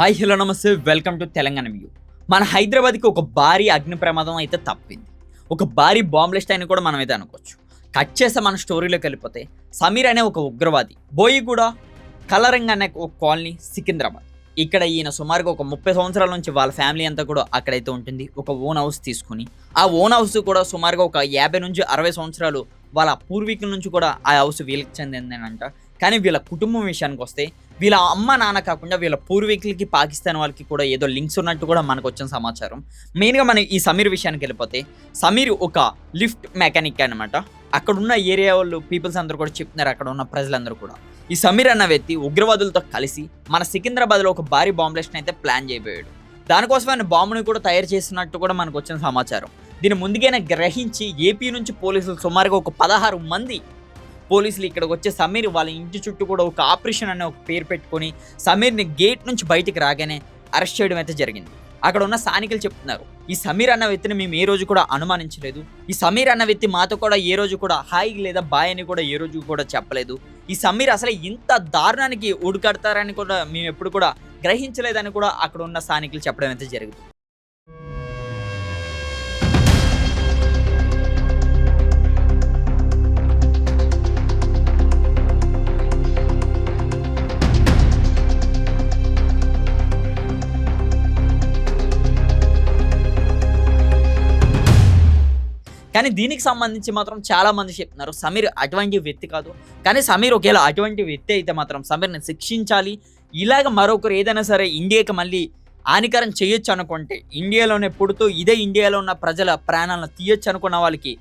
Hi hello నమస్తే welcome to Telangana view. మన హైదరాబాద్కి ఒక భారీ అగ్ని ప్రమాదం అయితే తప్పింది. ఒక భారీ బాంబ్ లిస్ట్ అని కూడా మనం అయితే అనుకోవచ్చు. కట్ చేస్తే మన స్టోరీలోకి వెళ్ళిపోతే సమీర్ అనే ఒక ఉగ్రవాది బోయిగూడ కలరంగ్ అనే ఒక కాలనీ సికింద్రాబాద్. ఇక్కడ ఈయన సుమారుగా ఒక 30 సంవత్సరాల నుంచి వాళ్ళ ఫ్యామిలీ అంతా కూడా అక్కడైతే ఉంటుంది. ఒక ఓన్ హౌస్ తీసుకుని ఆ ఓన్ హౌస్ కూడా సుమారుగా ఒక 50 నుంచి 60 సంవత్సరాలు వాళ్ళ పూర్వీకుల నుంచి కూడా ఆ హౌస్ వీళ్ళకి చెందిందేనంట. కానీ వీళ్ళ కుటుంబం విషయానికి వస్తే వీళ్ళ అమ్మ నాన్న కాకుండా వీళ్ళ పూర్వీకులకి పాకిస్తాన్ వాళ్ళకి కూడా ఏదో లింక్స్ ఉన్నట్టు కూడా మనకు వచ్చిన సమాచారం. మెయిన్గా మనం ఈ సమీర్ విషయానికి వెళ్ళిపోతే సమీర్ ఒక లిఫ్ట్ మెకానిక్ అనమాట. అక్కడ ఉన్న ఏరియా వాళ్ళు పీపుల్స్ అందరూ కూడా చెప్తున్నారు, అక్కడ ఉన్న ప్రజలందరూ కూడా ఈ సమీర్ అన్న వ్యక్తి ఉగ్రవాదులతో కలిసి మన సికింద్రాబాద్లో ఒక భారీ బాంబ్ బ్లాస్ట్ని అయితే ప్లాన్ చేయబోయాడు. దానికోసం ఆయన బాంబుని కూడా తయారు చేసినట్టు కూడా మనకు వచ్చిన సమాచారం. దీన్ని ముందుగానే గ్రహించి ఏపీ నుంచి పోలీసులు సుమారుగా ఒక 16 మంది పోలీసులు ఇక్కడికి వచ్చే సమీర్ వాళ్ళ ఇంటి చుట్టూ కూడా ఒక ఆపరేషన్ అనే ఒక పేరు పెట్టుకొని సమీర్ని గేట్ నుంచి బయటికి రాగానే అరెస్ట్ చేయడం అయితే జరిగింది. అక్కడ ఉన్న స్థానికులు చెప్తున్నారు, ఈ సమీర్ అన్న వ్యక్తిని మేము ఏ రోజు కూడా అనుమానించలేదు. ఈ సమీర్ అన్న వ్యక్తి మాతో కూడా ఏ రోజు కూడా హాయ్ లేదా బాయ్ అని కూడా ఏ రోజు కూడా చెప్పలేదు. ఈ సమీర్ అసలు ఇంత దారుణానికి ఉడకడతారని కూడా మేము ఎప్పుడు కూడా గ్రహించలేదని కూడా అక్కడ ఉన్న స్థానికులు చెప్పడం అయితే జరిగింది. కానీ దీనికి సంబంధించి మాత్రం చాలా మంది చెప్తున్నారు సమీర్ అటువంటి వ్యక్తి కాదు. కానీ సమీర్ ఒకవేళ అటువంటి వ్యక్తి అయితే మాత్రం సమీర్ని శిక్షించాలి. ఇలాగ మరొకరు ఏదైనా సరే ఇండియాకి మళ్ళీ హానికరం చేయొచ్చు అనుకుంటే, ఇండియాలోనే పుడుతూ ఇదే ఇండియాలో ఉన్న ప్రజల ప్రాణాలను తీయొచ్చు అనుకున్న వాళ్ళకి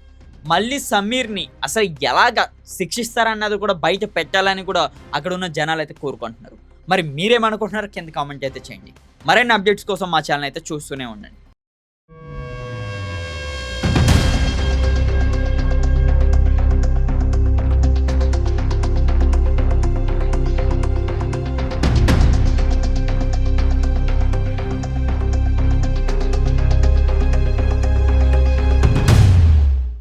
మళ్ళీ సమీర్ని అసలు ఎలాగ శిక్షిస్తారన్నది కూడా బయట పెట్టాలని కూడా అక్కడ ఉన్న జనాలు అయితే కోరుకుంటున్నారు. మరి మీరేమనుకుంటున్నారు కింద కామెంట్ అయితే చేయండి. మరిన్ని అప్డేట్స్ కోసం మా ఛానల్ అయితే చూస్తూనే ఉండండి.